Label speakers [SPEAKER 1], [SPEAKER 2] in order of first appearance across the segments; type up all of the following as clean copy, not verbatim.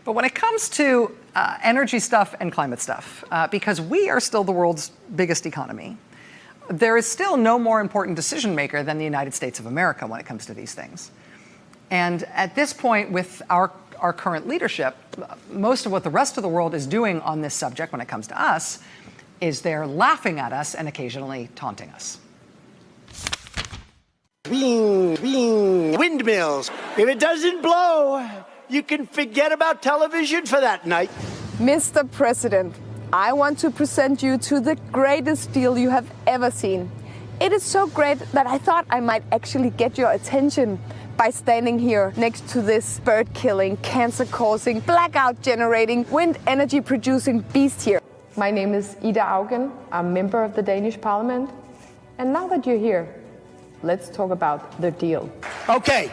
[SPEAKER 1] But when it comes to energy stuff and climate stuff, because we are still the world's biggest economy, there is still no more important decision maker than the United States of America when it comes to these things. And at this point, with our current leadership, most of what the rest of the world is doing on this subject when it comes to us is they're laughing at us and occasionally taunting us.
[SPEAKER 2] Bing, bing, windmills. If it doesn't blow, you can forget about television for that night.
[SPEAKER 3] Mr. President, I want to present you to the greatest deal you have ever seen. It is so great that I thought I might actually get your attention by standing here next to this bird-killing, cancer-causing, blackout-generating, wind energy-producing beast here. My name is Ida Auken. I'm a member of the Danish Parliament. And now that you're here, let's talk about the deal.
[SPEAKER 2] Okay.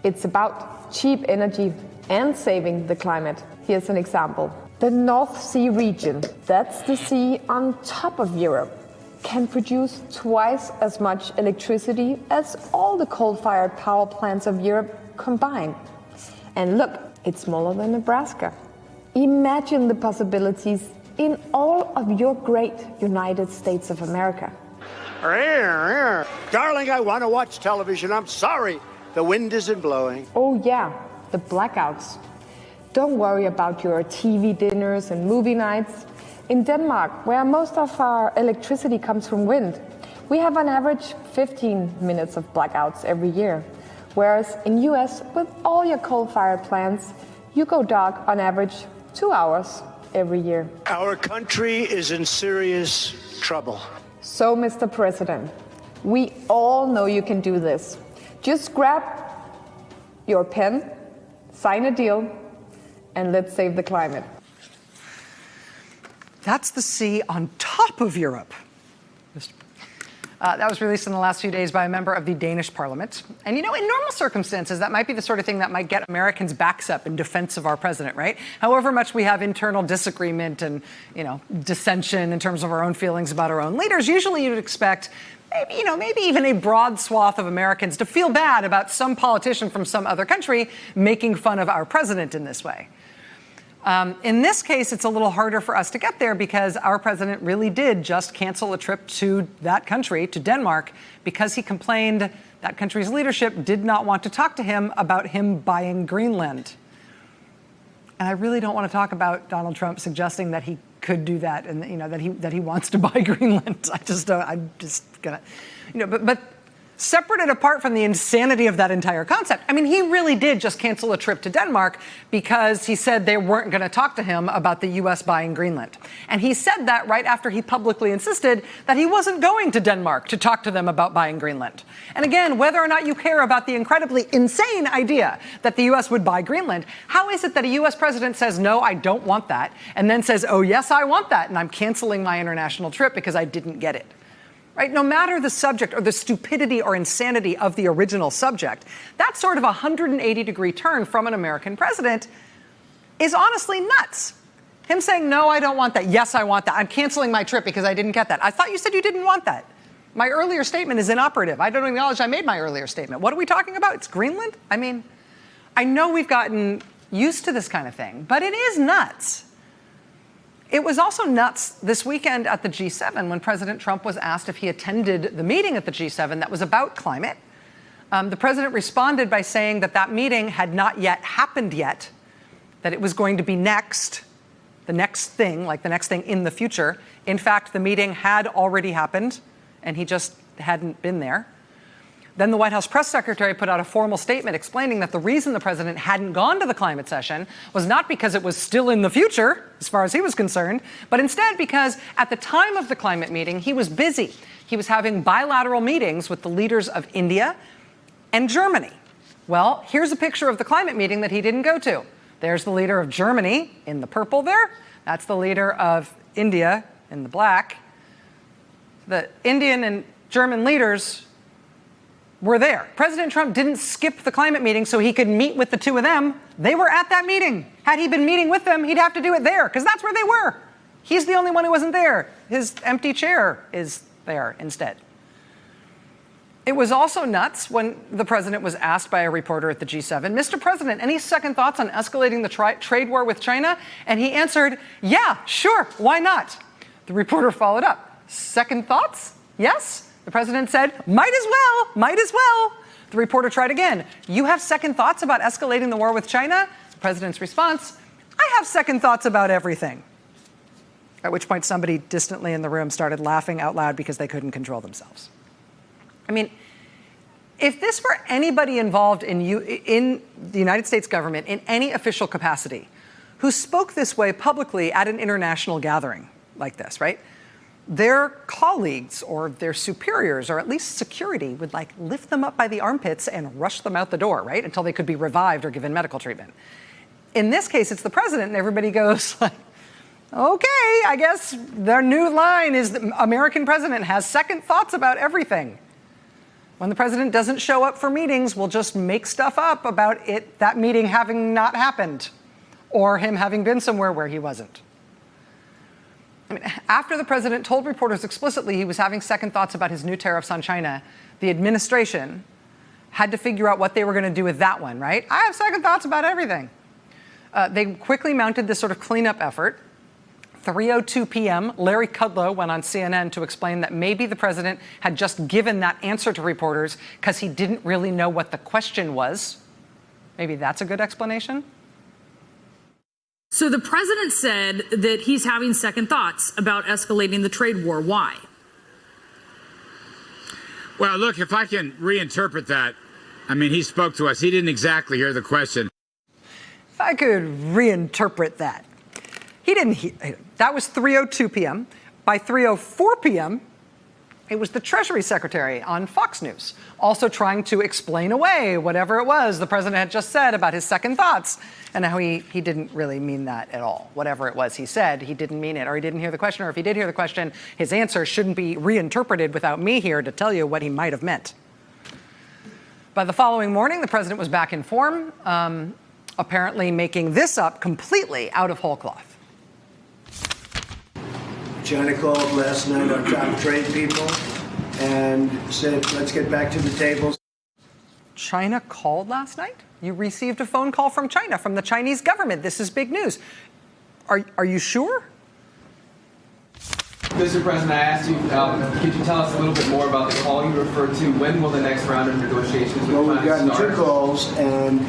[SPEAKER 3] It's about cheap energy and saving the climate. Here's an example. The North Sea region, that's the sea on top of Europe, can produce twice as much electricity as all the coal-fired power plants of Europe combined. And look, it's smaller than Nebraska. Imagine the possibilities in all of your great United States of America.
[SPEAKER 2] Darling, I want to watch television. I'm sorry. The wind isn't blowing.
[SPEAKER 3] Oh yeah, the blackouts. Don't worry about your TV dinners and movie nights. In Denmark, where most of our electricity comes from wind, we have on average 15 minutes of blackouts every year. Whereas in US, with all your coal-fired plants, you go dark on average 2 hours every year.
[SPEAKER 2] Our country is in serious trouble.
[SPEAKER 3] So, Mr. President, we all know you can do this. Just grab your pen, sign a deal, and let's save the climate.
[SPEAKER 1] That's the sea on top of Europe. That was released in the last few days by a member of the Danish parliament. And in normal circumstances, that might be the sort of thing that might get Americans' backs up in defense of our president, right? However much we have internal disagreement and, dissension in terms of our own feelings about our own leaders, usually you'd expect maybe even a broad swath of Americans to feel bad about some politician from some other country making fun of our president in this way. In this case, it's a little harder for us to get there because our president really did just cancel a trip to that country, to Denmark, because he complained that country's leadership did not want to talk to him about him buying Greenland. And I really don't want to talk about Donald Trump suggesting that he could do that and that he wants to buy Greenland. I'm just gonna, but separate and apart from the insanity of that entire concept, he really did just cancel a trip to Denmark because he said they weren't going to talk to him about the U.S. buying Greenland. And he said that right after he publicly insisted that he wasn't going to Denmark to talk to them about buying Greenland. And again, whether or not you care about the incredibly insane idea that the U.S. would buy Greenland, how is it that a U.S. president says, no, I don't want that, and then says, oh, yes, I want that, and I'm canceling my international trip because I didn't get it? Right? No matter the subject or the stupidity or insanity of the original subject, that sort of 180-degree turn from an American president is honestly nuts. Him saying, no, I don't want that. Yes, I want that. I'm canceling my trip because I didn't get that. I thought you said you didn't want that. My earlier statement is inoperative. I don't acknowledge I made my earlier statement. What are we talking about? It's Greenland? I know we've gotten used to this kind of thing, but it is nuts. It was also nuts this weekend at the G7 when President Trump was asked if he attended the meeting at the G7 that was about climate. The president responded by saying that meeting had not yet happened yet, that it was going to be next, the next thing, like the next thing in the future. In fact, the meeting had already happened, and he just hadn't been there. Then the White House press secretary put out a formal statement explaining that the reason the president hadn't gone to the climate session was not because it was still in the future, as far as he was concerned, but instead because at the time of the climate meeting, he was busy. He was having bilateral meetings with the leaders of India and Germany. Well, here's a picture of the climate meeting that he didn't go to. There's the leader of Germany in the purple there. That's the leader of India in the black. The Indian and German leaders were there. President Trump didn't skip the climate meeting so he could meet with the two of them. They were at that meeting. Had he been meeting with them, he'd have to do it there because that's where they were. He's the only one who wasn't there. His empty chair is there instead. It was also nuts when the president was asked by a reporter at the G7, Mr. President, any second thoughts on escalating the trade war with China? And he answered, yeah, sure, why not? The reporter followed up, second thoughts? Yes? The president said, might as well, might as well. The reporter tried again, you have second thoughts about escalating the war with China? The president's response, I have second thoughts about everything. At which point somebody distantly in the room started laughing out loud because they couldn't control themselves. I mean, if this were anybody involved in the United States government in any official capacity who spoke this way publicly at an international gathering like this, right? Their colleagues or their superiors, or at least security, would like lift them up by the armpits and rush them out the door, right? Until they could be revived or given medical treatment. In this case, it's the president, and everybody goes like, okay, I guess their new line is the American president has second thoughts about everything. When the president doesn't show up for meetings, we'll just make stuff up about that meeting having not happened or him having been somewhere where he wasn't. I mean, after the president told reporters explicitly he was having second thoughts about his new tariffs on China, the administration had to figure out what they were going to do with that one, right? I have second thoughts about everything. They quickly mounted this sort of cleanup effort. 3:02 p.m., Larry Kudlow went on CNN to explain that maybe the president had just given that answer to reporters because he didn't really know what the question was. Maybe that's a good explanation.
[SPEAKER 4] So the president said that he's having second thoughts about escalating the trade war. Why?
[SPEAKER 5] Well, look, if I can reinterpret that, I mean, he spoke to us. He didn't exactly hear the question.
[SPEAKER 1] If I could reinterpret that. He didn't hear. That was 3:02 p.m. By 3:04 p.m., it was the Treasury Secretary on Fox News, also trying to explain away whatever it was the president had just said about his second thoughts, and how he didn't really mean that at all. Whatever it was he said, he didn't mean it, or he didn't hear the question, or if he did hear the question, his answer shouldn't be reinterpreted without me here to tell you what he might have meant. By the following morning, the president was back in form, apparently making this up completely out of whole cloth.
[SPEAKER 2] China called last night our top trade people and said, let's get back to the table.
[SPEAKER 1] China called last night? You received a phone call from China, from the Chinese government. This is big news. Are you sure?
[SPEAKER 6] Mr. President, I asked you, could you tell us a little bit more about the call you referred to? When will the next round of negotiations with
[SPEAKER 2] Well, we've
[SPEAKER 6] China
[SPEAKER 2] gotten
[SPEAKER 6] start?
[SPEAKER 2] 2 calls, and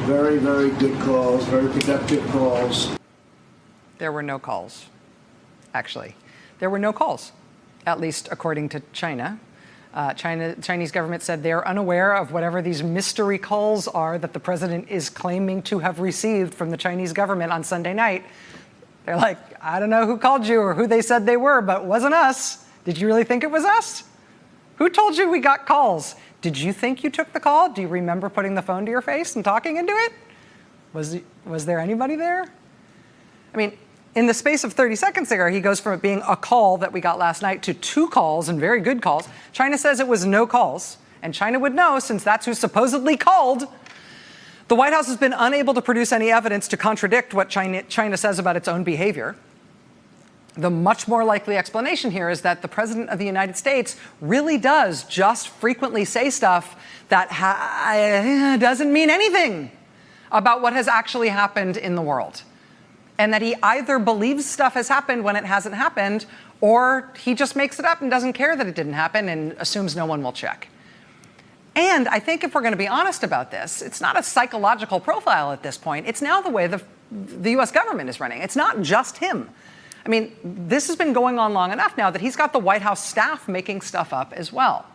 [SPEAKER 2] very, very good calls, very productive calls.
[SPEAKER 1] There were no calls, actually. There were no calls, at least according to China. Chinese government said they're unaware of whatever these mystery calls are that the president is claiming to have received from the Chinese government on Sunday night. They're like, I don't know who called you or who they said they were, but it wasn't us. Did you really think it was us? Who told you we got calls? Did you think you took the call? Do you remember putting the phone to your face and talking into it? Was there anybody there? I mean, in the space of 30 seconds there, he goes from it being a call that we got last night to 2 calls, and very good calls. China says it was no calls, and China would know since that's who supposedly called. The White House has been unable to produce any evidence to contradict what China says about its own behavior. The much more likely explanation here is that the President of the United States really does just frequently say stuff that doesn't mean anything about what has actually happened in the world. And that he either believes stuff has happened when it hasn't happened, or he just makes it up and doesn't care that it didn't happen and assumes no one will check. And I think if we're going to be honest about this, it's not a psychological profile at this point. It's now the way the U.S. government is running. It's not just him. I mean, this has been going on long enough now that he's got the White House staff making stuff up as well.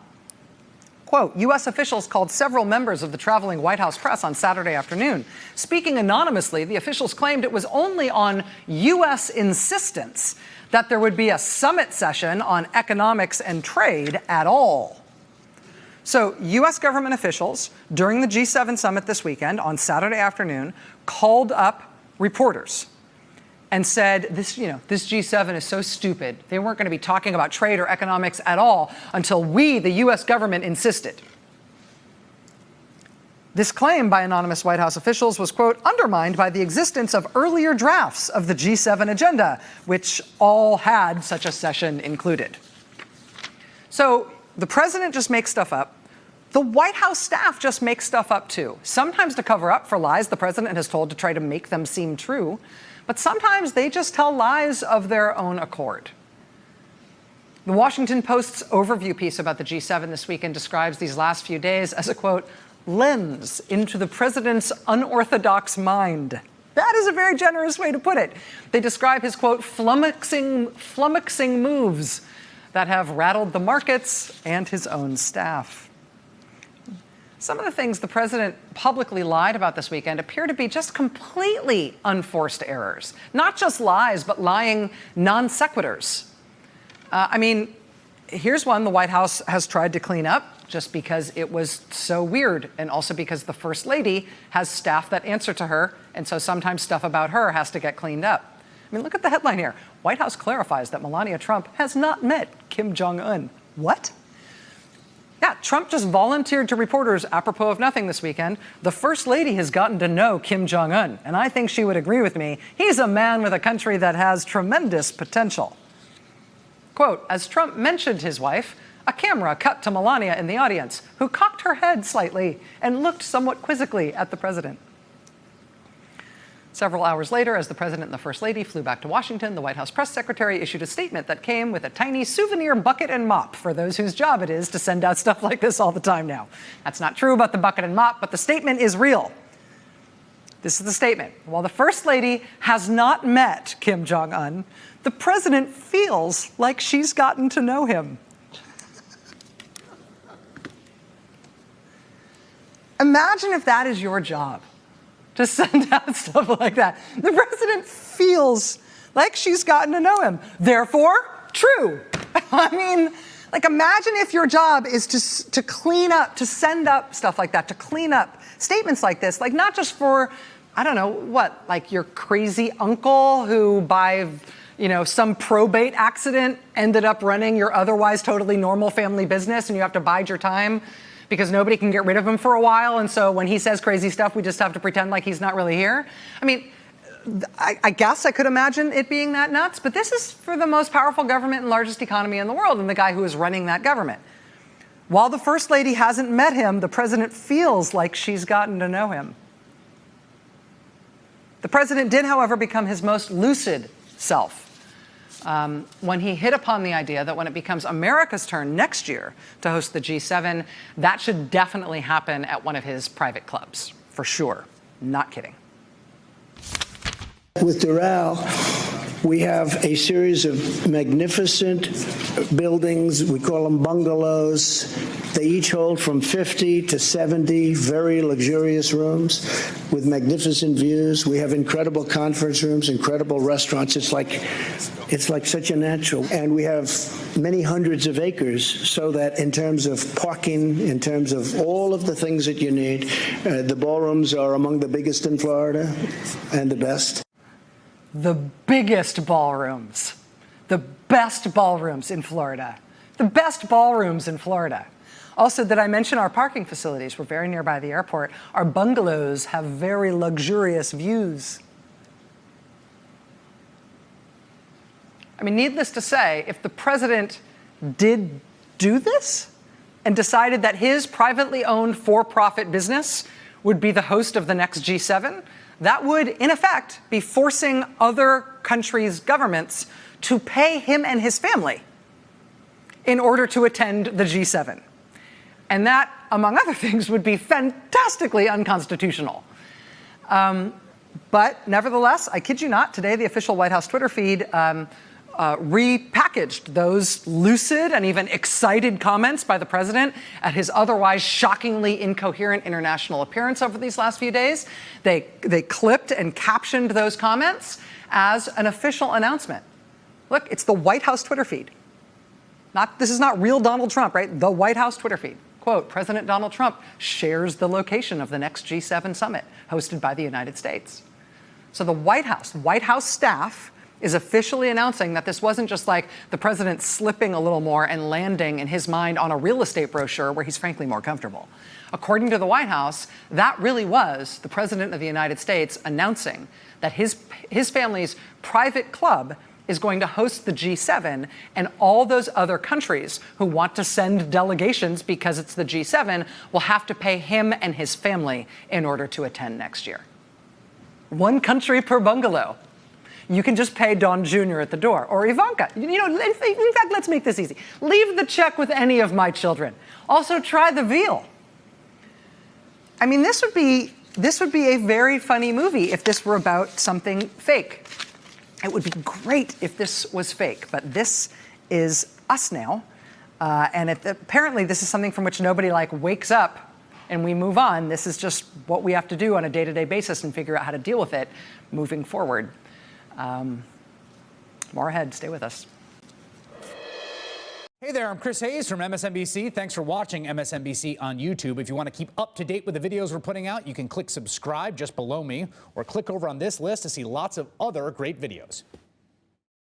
[SPEAKER 1] Quote, U.S. officials called several members of the traveling White House press on Saturday afternoon. Speaking anonymously, the officials claimed it was only on U.S. insistence that there would be a summit session on economics and trade at all. So U.S. government officials during the G7 summit this weekend on Saturday afternoon called up reporters and said, this G7 is so stupid. They weren't going to be talking about trade or economics at all until we, the U.S. government, insisted. This claim by anonymous White House officials was, quote, undermined by the existence of earlier drafts of the G7 agenda, which all had such a session included. So the president just makes stuff up. The White House staff just makes stuff up too, sometimes to cover up for lies the president has told to try to make them seem true, but sometimes they just tell lies of their own accord. The Washington Post's overview piece about the G7 this weekend describes these last few days as a, quote, lens into the president's unorthodox mind. That is a very generous way to put it. They describe his, quote, flummoxing moves that have rattled the markets and his own staff. Some of the things the president publicly lied about this weekend appear to be just completely unforced errors. Not just lies, but lying non sequiturs. Here's one the White House has tried to clean up just because it was so weird, and also because the First Lady has staff that answer to her, and so sometimes stuff about her has to get cleaned up. Look at the headline here. White House clarifies that Melania Trump has not met Kim Jong-un. What? Yeah, Trump just volunteered to reporters apropos of nothing this weekend. The First Lady has gotten to know Kim Jong-un, and I think she would agree with me. He's a man with a country that has tremendous potential. Quote, as Trump mentioned his wife, a camera cut to Melania in the audience, who cocked her head slightly and looked somewhat quizzically at the president. Several hours later, as the president and the First Lady flew back to Washington, the White House press secretary issued a statement that came with a tiny souvenir bucket and mop for those whose job it is to send out stuff like this all the time now. That's not true about the bucket and mop, but the statement is real. This is the statement. While the First Lady has not met Kim Jong-un, the president feels like she's gotten to know him. Imagine if that is your job, to send out stuff like that. The president feels like she's gotten to know him. Therefore, true. Imagine if your job is to clean up, to send up stuff like that, to clean up statements like this, not just for, your crazy uncle who by, some probate accident ended up running your otherwise totally normal family business and you have to bide your time because nobody can get rid of him for a while. And so when he says crazy stuff, we just have to pretend like he's not really here. I guess I could imagine it being that nuts, but this is for the most powerful government and largest economy in the world and the guy who is running that government. While the First Lady hasn't met him, the president feels like she's gotten to know him. The president did, however, become his most lucid self when he hit upon the idea that when it becomes America's turn next year to host the G7, that should definitely happen at one of his private clubs, for sure. Not kidding.
[SPEAKER 2] With Doral, we have a series of magnificent buildings. We call them bungalows. They each hold from 50 to 70 very luxurious rooms with magnificent views. We have incredible conference rooms, incredible restaurants. It's like such a natural. And we have many hundreds of acres so that in terms of parking, in terms of all of the things that you need, the ballrooms are among the biggest in Florida and the best.
[SPEAKER 1] The biggest ballrooms, the best ballrooms in Florida, the best ballrooms in Florida. Also, did I mention our parking facilities? We're very nearby the airport. Our bungalows have very luxurious views. Needless to say, if the president did do this and decided that his privately owned for-profit business would be the host of the next G7, that would, in effect, be forcing other countries' governments to pay him and his family in order to attend the G7. And that, among other things, would be fantastically unconstitutional. But nevertheless, I kid you not, today the official White House Twitter feed repackaged those lucid and even excited comments by the president at his otherwise shockingly incoherent international appearance over these last few days. They clipped and captioned those comments as an official announcement. Look, it's the White House Twitter feed. This is not real Donald Trump, right? The White House Twitter feed. Quote, President Donald Trump shares the location of the next G7 summit hosted by the United States. So the White House staff is officially announcing that this wasn't just like the president slipping a little more and landing in his mind on a real estate brochure where he's frankly more comfortable. According to the White House, that really was the president of the United States announcing that his family's private club is going to host the G7, and all those other countries who want to send delegations because it's the G7 will have to pay him and his family in order to attend next year. One country per bungalow. You can just pay Don Jr. at the door, or Ivanka. You know, in fact, let's make this easy. Leave the check with any of my children. Also, try the veal. I mean, this would be a very funny movie if this were about something fake. It would be great if this was fake, but this is us now. And apparently this is something from which nobody wakes up and we move on. This is just what we have to do on a day-to-day basis and figure out how to deal with it moving forward. More ahead. Stay with us.
[SPEAKER 7] Hey there, I'm Chris Hayes from MSNBC. Thanks for watching MSNBC on YouTube. If you want to keep up to date with the videos we're putting out, you can click subscribe just below me or click over on this list to see lots of other great videos.